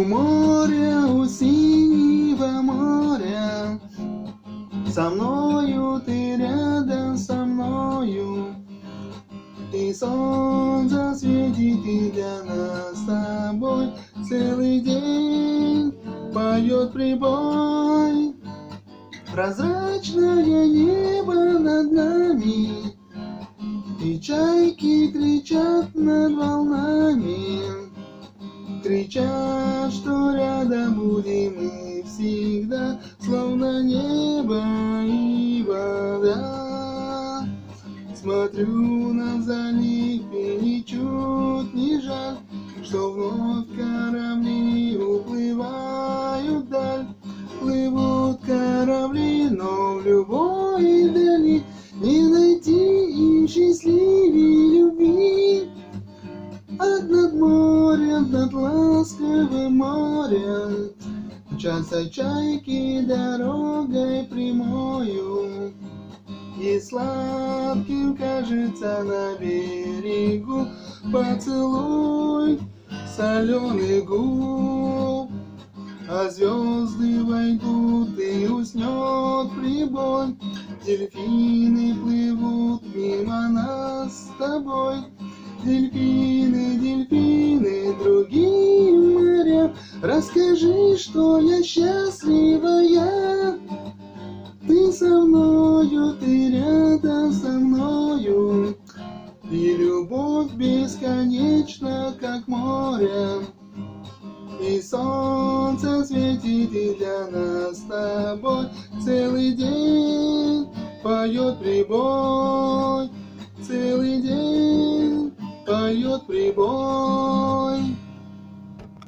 У моря, у синего моря, со мною ты рядом со мною, и солнце светит, и для нас с тобой целый день поет прибой. Прозрачное небо над нами, и чайки кричат над волнами, кричат, что рядом будем мы всегда, словно небо и вода. Смотрю на залив, и ничуть не жаль, что вновь корабли уплывают вдаль. Плывут корабли, но в любой дали не найти им счастливей любви. Над морем, над ласковым морем мчатся чайки дорогой прямою, и сладким кажется на берегу поцелуй соленых губ. А звезды войдут и уснет прибой, дельфины плывут мимо нас с тобой. Дельфины, дельфины, другим морям, расскажи, что я счастливая. Ты со мною, ты рядом со мною, и любовь бесконечна, как море. И солнце светит, и для нас с тобой целый день поет прибой, целый день поет прибой.